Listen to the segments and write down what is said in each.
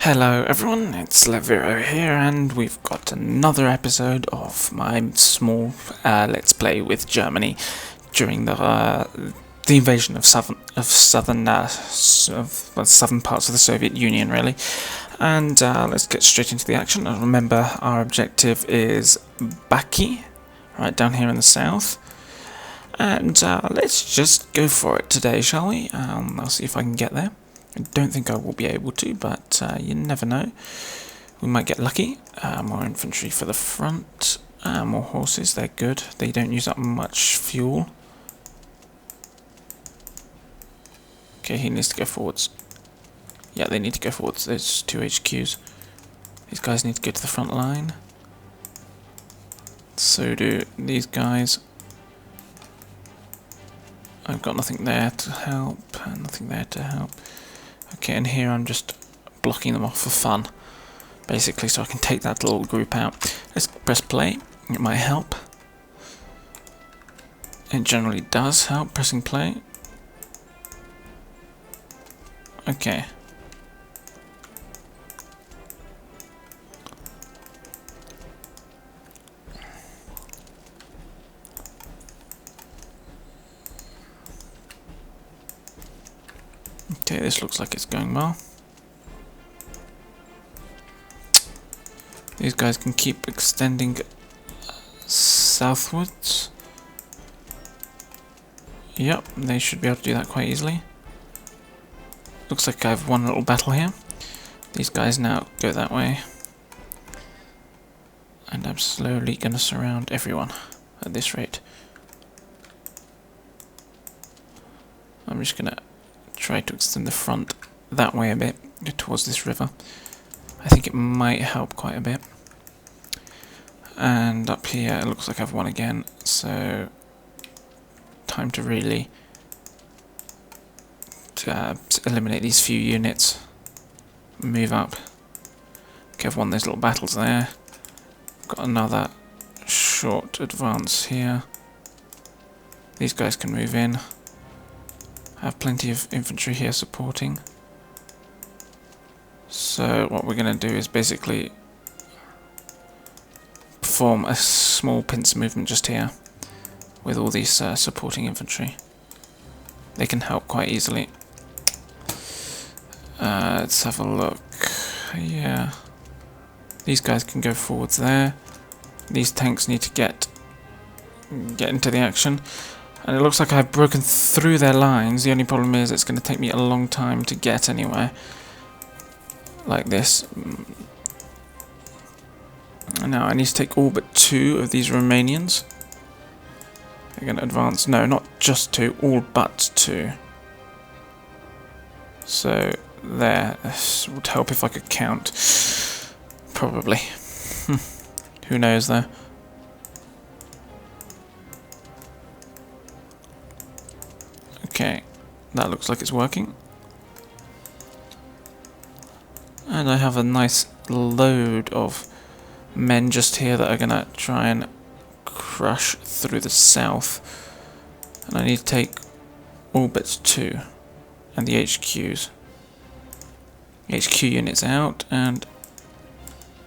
Hello everyone, it's Leviro here, and we've got another episode of my small Let's Play with Germany during the invasion of southern parts of the Soviet Union, really. And let's get straight into the action. And remember, our objective is Baki, right down here in the south. And let's just go for it today, shall we? I'll see if I can get there. I don't think I will be able to, but you never know. We might get lucky. More infantry for the front. More horses, they're good. They don't use up much fuel. Okay, he needs to go forwards. Yeah, they need to go forwards. There's two HQs. These guys need to go to the front line. So do these guys. I've got nothing there to help, and nothing there to help. Okay, and here I'm just blocking them off for fun, basically, so I can take that little group out. Let's press play. It might help. It generally does help, pressing play. Okay. Okay, this looks like it's going well. These guys can keep extending southwards. Yep, they should be able to do that quite easily. Looks like I have one little battle here. These guys now go that way. And I'm slowly going to surround everyone at this rate. I'm just going to try to extend the front that way a bit, towards this river. I think it might help quite a bit. And up here it looks like I've won again, so time to really eliminate these few units. Move up. Okay, I've won those little battles there. Got another short advance here. These guys can move in. I have plenty of infantry here supporting. So what we're going to do is basically perform a small pincer movement just here with all these supporting infantry. They can help quite easily. Let's have a look. Yeah, these guys can go forwards there. These tanks need to get into the action. And it looks like I've broken through their lines. The only problem is it's going to take me a long time to get anywhere. Like this. Now I need to take all but two of these Romanians. They're going to advance. No, not just two. All but two. So there. This would help if I could count. Probably. Who knows though. Okay, that looks like it's working. And I have a nice load of men just here that are going to try and crush through the south. And I need to take all but two. And the HQs. HQ units out, and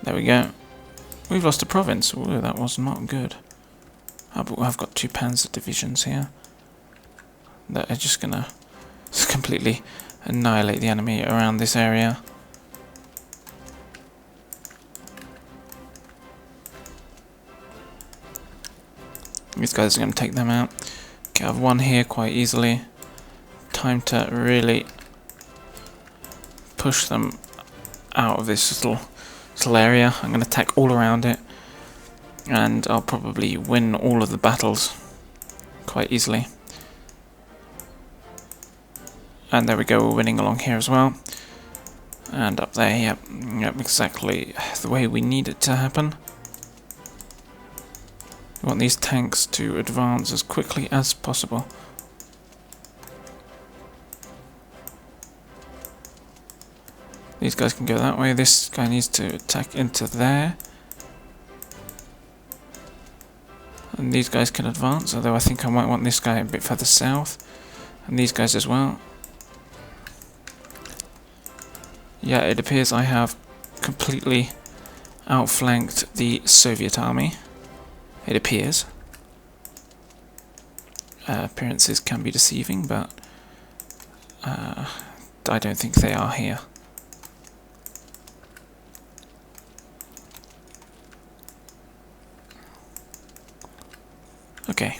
there we go. We've lost a province. Ooh, that was not good. I've got two panzer divisions here that are just gonna completely annihilate the enemy around this area. These guys are going to take them out. Okay, I've won here quite easily. Time to really push them out of this little area. I'm going to attack all around it, and I'll probably win all of the battles quite easily. And there we go, we're winning along here as well. And up there, yep, exactly the way we need it to happen. We want these tanks to advance as quickly as possible. These guys can go that way. This guy needs to attack into there. And these guys can advance, although I think I might want this guy a bit further south. And these guys as well. Yeah, it appears I have completely outflanked the Soviet army. It appears. Appearances can be deceiving, but I don't think they are here. Okay.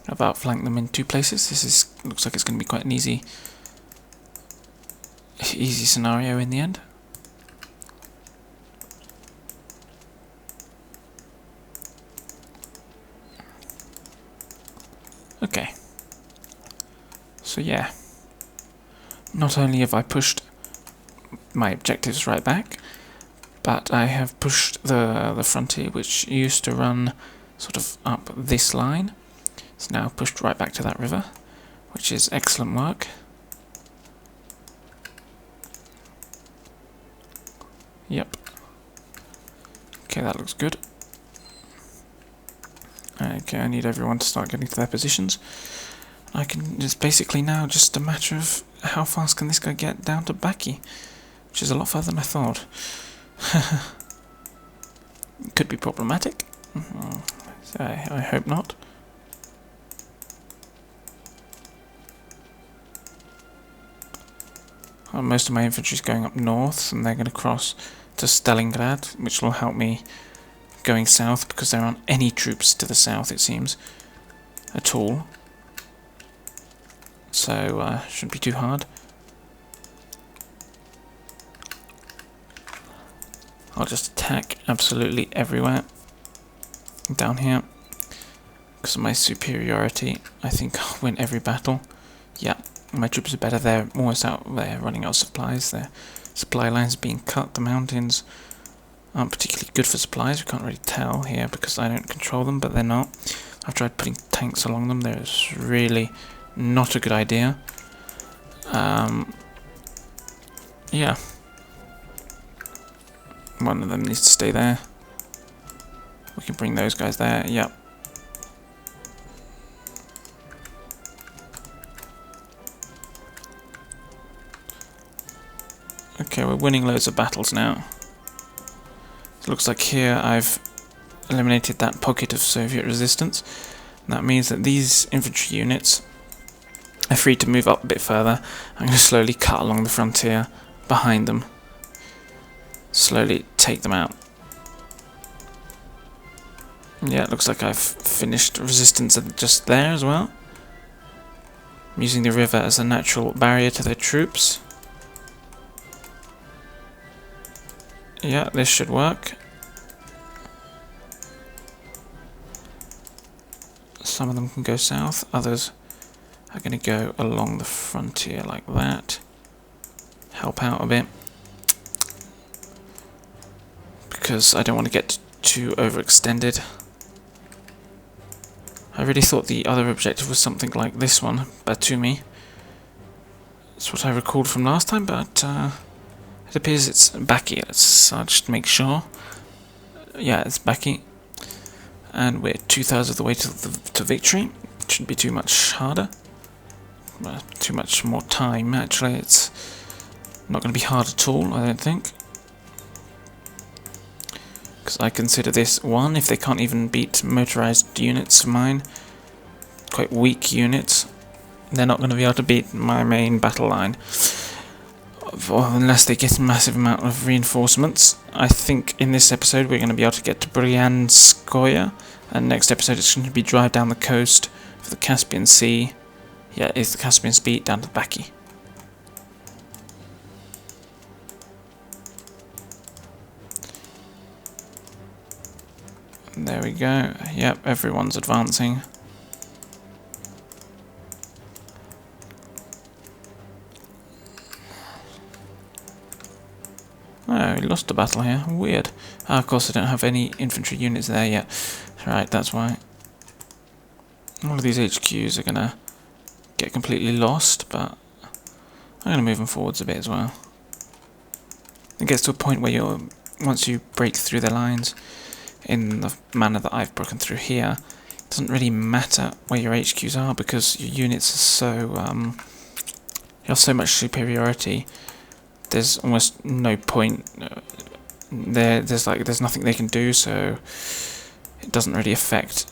I've outflanked them in 2 places. Looks like it's going to be quite an easy scenario in the end. Okay. So yeah. Not only have I pushed my objectives right back, but I have pushed the frontier, which used to run sort of up this line. It's now pushed right back to that river, which is excellent work. Yep. Okay, that looks good. Okay, I need everyone to start getting to their positions. It's basically now just a matter of how fast can this guy get down to Baki, which is a lot further than I thought. Could be problematic. I hope not. Most of my infantry is going up north, and they're going to cross to Stalingrad, which will help me going south, because there aren't any troops to the south, it seems, at all. So, shouldn't be too hard. I'll just attack absolutely everywhere down here. Because of my superiority, I think I'll win every battle. Yeah, my troops are better. They're almost out. They're running out of supplies. Their supply lines being cut. The mountains aren't particularly good for supplies. We can't really tell here because I don't control them, but they're not. I've tried putting tanks along them. There's really not a good idea. Yeah. One of them needs to stay there. We can bring those guys there. Yep. Okay, we're winning loads of battles now. It looks like here I've eliminated that pocket of Soviet resistance. And that means that these infantry units are free to move up a bit further. I'm going to slowly cut along the frontier behind them. Slowly take them out. Yeah, it looks like I've finished resistance just there as well. I'm using the river as a natural barrier to their troops. Yeah, this should work. Some of them can go south, others are going to go along the frontier like that. Help out a bit. Because I don't want to get too overextended. I really thought the other objective was something like this one, Batumi. That's what I recalled from last time, but it appears it's Baki. I'll just make sure. Yeah, it's Baki. And we're 2/3 of the way to victory. It shouldn't be too much harder. Too much more time, actually. It's not going to be hard at all, I don't think. Because I consider this, one, if they can't even beat motorized units of mine, quite weak units, they're not going to be able to beat my main battle line. Unless they get a massive amount of reinforcements. I think in this episode we're going to be able to get to Bryanskoye, and next episode it's going to be drive down the coast of the Caspian Sea. Yeah, it's the Caspian Sea down to Baki. There we go. Yep, everyone's advancing. Oh, we lost a battle here. Weird. Of course, I don't have any infantry units there yet. Right, that's why. All of these HQs are going to get completely lost, but I'm going to move them forwards a bit as well. It gets to a point where once you break through the lines in the manner that I've broken through here, it doesn't really matter where your HQs are because your units are so you have so much superiority there's almost no point. There's nothing they can do, so it doesn't really affect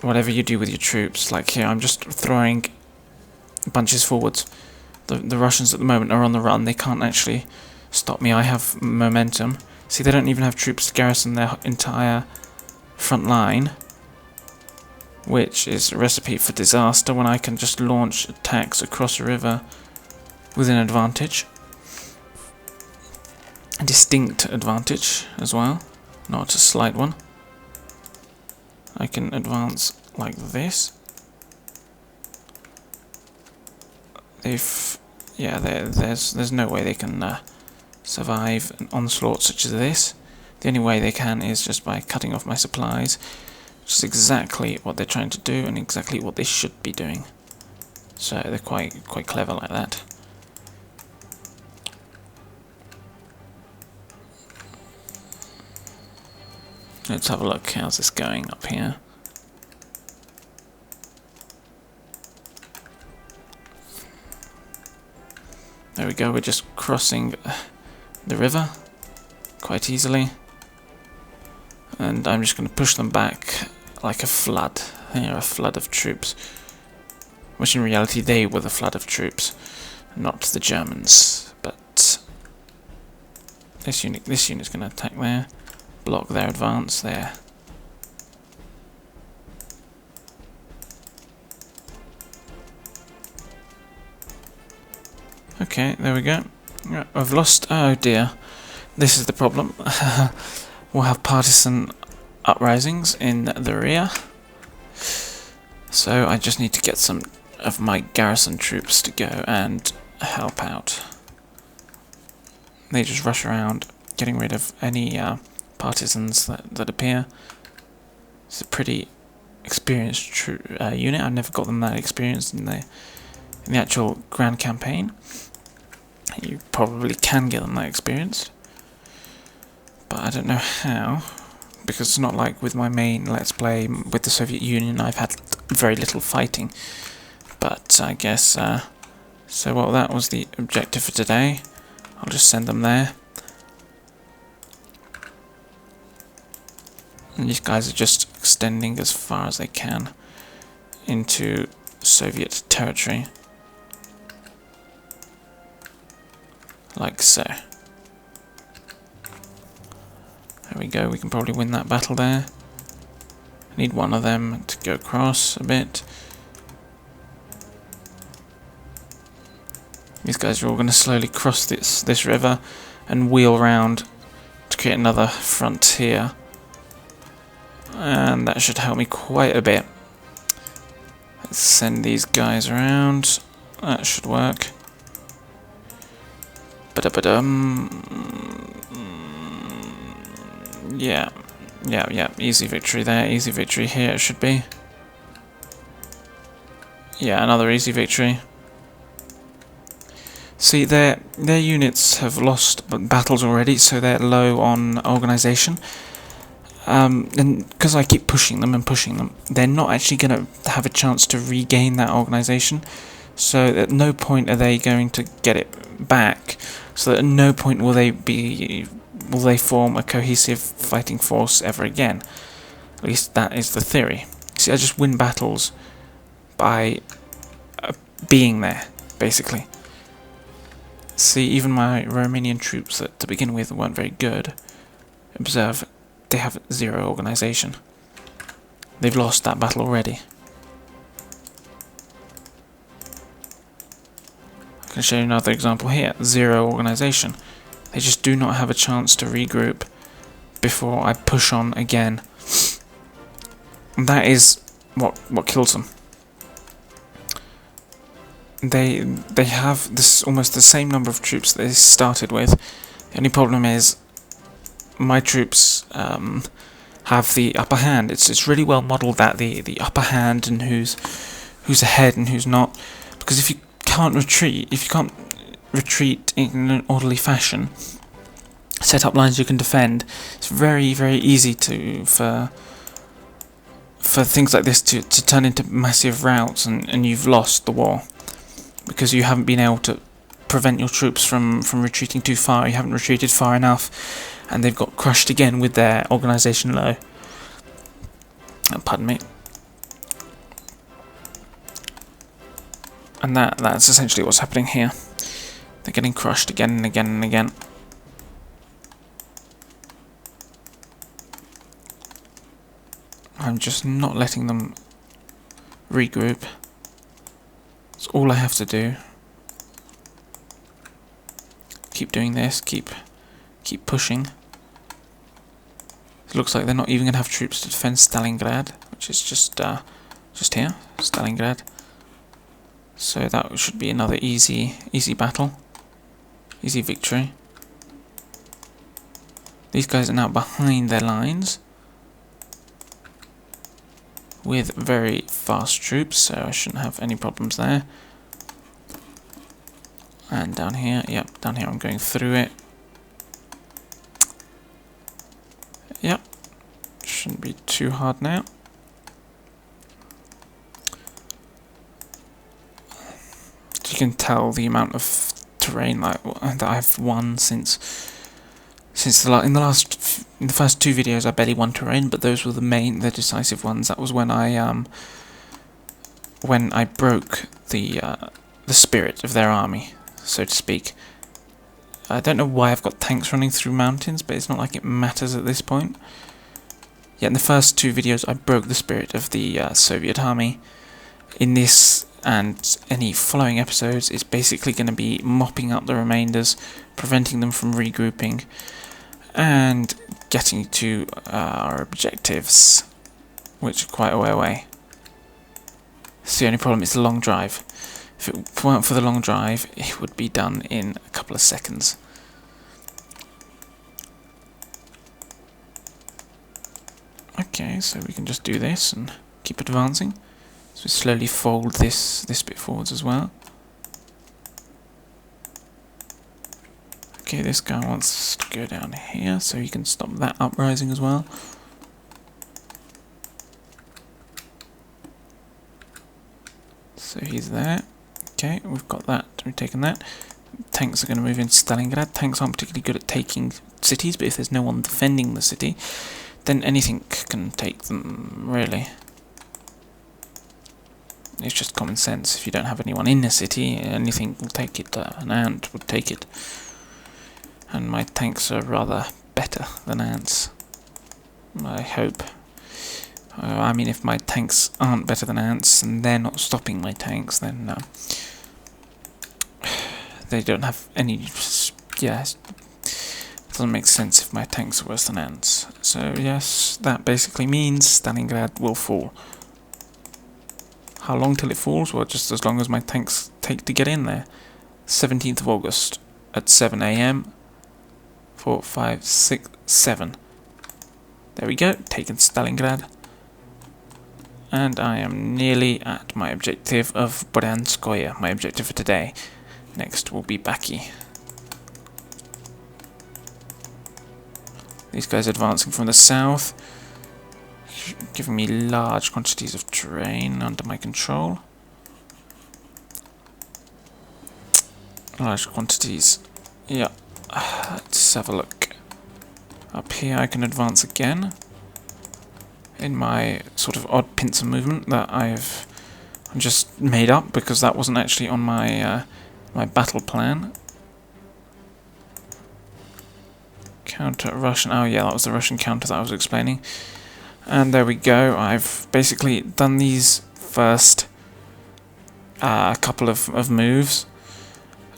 whatever you do with your troops. Like here, I'm just throwing bunches forwards. The Russians at the moment are on the run. They can't actually stop me. I have momentum. See, they don't even have troops to garrison their entire front line, which is a recipe for disaster when I can just launch attacks across a river with an advantage. A distinct advantage as well, not a slight one. I can advance like this. There's no way they can survive an onslaught such as this. The only way they can is just by cutting off my supplies, which is exactly what they're trying to do and exactly what they should be doing. So they're quite clever like that. Let's have a look. How's this going up here? There we go. We're just crossing the river quite easily, and I'm just going to push them back like a flood. Here, a flood of troops, which in reality they were the flood of troops, not the Germans. But this unit's going to attack there. Block their advance there. Okay, there we go. I've lost. Oh dear, this is the problem. We'll have partisan uprisings in the rear. So I just need to get some of my garrison troops to go and help out. They just rush around, getting rid of any partisans that appear. It's a pretty experienced unit. I've never got them that experienced in the actual grand campaign. You probably can get them that experienced, but I don't know how, because it's not like with my main Let's Play with the Soviet Union. I've had very little fighting, but I guess so. Well, that was the objective for today. I'll just send them there. And these guys are just extending as far as they can into Soviet territory. Like so. There we go, we can probably win that battle there. I need one of them to go across a bit. These guys are all going to slowly cross this river and wheel round to create another frontier. And that should help me quite a bit. Let's send these guys around. That should work. Yeah, easy victory there, easy victory here it should be. Yeah, another easy victory. See, their units have lost battles already, so they're low on organisation. And because I keep pushing them, they're not actually going to have a chance to regain that organisation. So at no point are they going to get it back. So at no point will they form a cohesive fighting force ever again. At least that is the theory. See, I just win battles by being there, basically. See, even my Romanian troops that to begin with weren't very good, observe, they have zero organisation. They've lost that battle already. I can show you another example here. Zero organisation. They just do not have a chance to regroup before I push on again. And that is what kills them. They have this almost the same number of troops that they started with. The only problem is my troops have the upper hand. It's really well modelled that the upper hand and who's ahead and who's not. Because if you can't retreat in an orderly fashion, set up lines you can defend, it's very, very easy for things like this to turn into massive routs, and you've lost the war because you haven't been able to prevent your troops from retreating too far. You haven't retreated far enough, and they've got crushed again with their organisation low. Pardon me. And that's essentially what's happening here. They're getting crushed again and again and again. I'm just not letting them regroup. That's all I have to do. Keep doing this, keep pushing. It looks like they're not even going to have troops to defend Stalingrad, which is just here, Stalingrad. So that should be another easy battle, easy victory. These guys are now behind their lines with very fast troops, so I shouldn't have any problems there. And down here, yep, down here I'm going through it. Yep, shouldn't be too hard now. You can tell the amount of terrain that I've won since in the first two videos I barely won terrain, but those were the decisive ones. That was when I broke the spirit of their army, so to speak. I don't know why I've got tanks running through mountains, but it's not like it matters at this point. Yeah, in the first two videos I broke the spirit of the Soviet army. In this and any following episodes, it's basically going to be mopping up the remainders, preventing them from regrouping, and getting to our objectives, which are quite a way away. It's the only problem, it's a long drive. If it weren't for the long drive, it would be done in a couple of seconds. Okay, so we can just do this and keep advancing. So we slowly fold this bit forwards as well. Okay, this guy wants to go down here, so you can stop that uprising as well. So he's there. Okay, we've got that. We've taken that. Tanks are going to move into Stalingrad. Tanks aren't particularly good at taking cities, but if there's no one defending the city, then anything can take them, really. It's just common sense. If you don't have anyone in the city, anything will take it. An ant would take it. And my tanks are rather better than ants, I hope. I mean, if my tanks aren't better than ants and they're not stopping my tanks, then they don't have any. Yeah, it doesn't make sense if my tanks are worse than ants. So yes, that basically means Stalingrad will fall. How long till it falls? Well, just as long as my tanks take to get in there. 17th of August at 7 AM. 4, 5, 6, 7. There we go, taken Stalingrad. And I am nearly at my objective of Bryanskoye, my objective for today. Next will be Baki. These guys advancing from the south, giving me large quantities of terrain under my control. Large quantities. Yeah. Let's have a look. Up here I can advance again in my sort of odd pincer movement that I've just made up because that wasn't actually on my my battle plan. Counter Russian. Oh yeah, that was the Russian counter that I was explaining. And there we go. I've basically done these first couple of moves,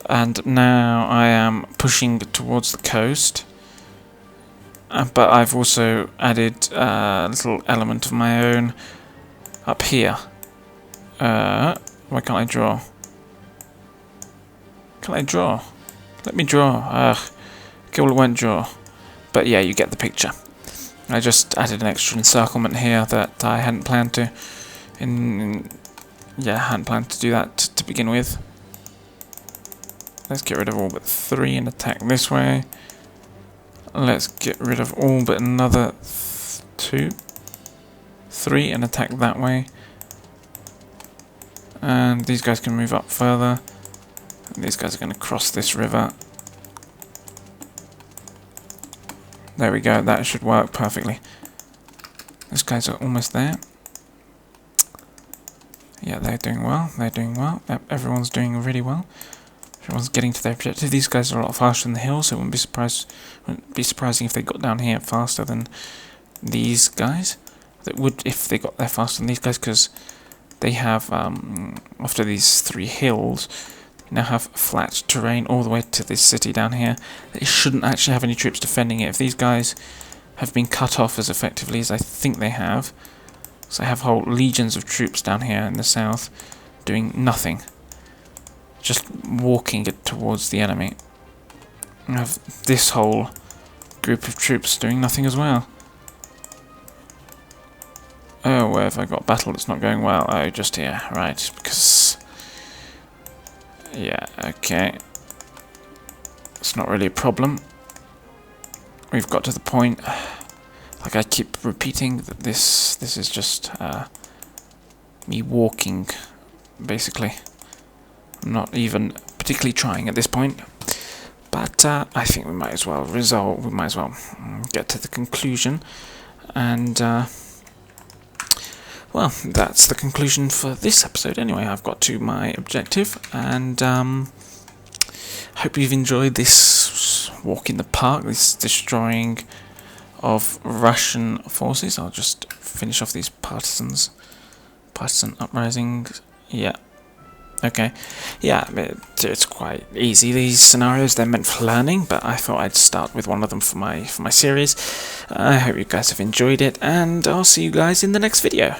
and now I am pushing towards the coast. But I've also added a little element of my own up here. Why can't I draw? Can I draw? Let me draw. Okay, well, it won't draw. But yeah, you get the picture. I just added an extra encirclement here that I hadn't planned to. Hadn't planned to do that to begin with. Let's get rid of all but 3 and attack this way. Let's get rid of all but another 2, 3 and attack that way. And these guys can move up further. These guys are going to cross this river. There we go, that should work perfectly. These guys are almost there. Yeah, they're doing well, Everyone's doing really well. Everyone's getting to their objective. These guys are a lot faster than the hill, so it wouldn't be surprising if they got down here faster than these guys. That would if they got there faster than these guys, because they have, after these 3 hills, they now have flat terrain all the way to this city down here. They shouldn't actually have any troops defending it. If these guys have been cut off as effectively as I think they have, so I have whole legions of troops down here in the south doing nothing. Just walking it towards the enemy. I have this whole group of troops doing nothing as well. Oh, where have I got battle that's not going well? Oh, just here, right, because... Yeah, okay. It's not really a problem. We've got to the point, like I keep repeating, that this is just me walking, basically. I'm not even particularly trying at this point, but I think we might as well get to the conclusion, and well, that's the conclusion for this episode anyway. I've got to my objective, and hope you've enjoyed this walk in the park, this destroying of Russian forces. I'll just finish off these partisan uprisings. Yeah. Okay, yeah, it's quite easy, these scenarios. They're meant for learning, but I thought I'd start with one of them for my series. I hope you guys have enjoyed it, and I'll see you guys in the next video.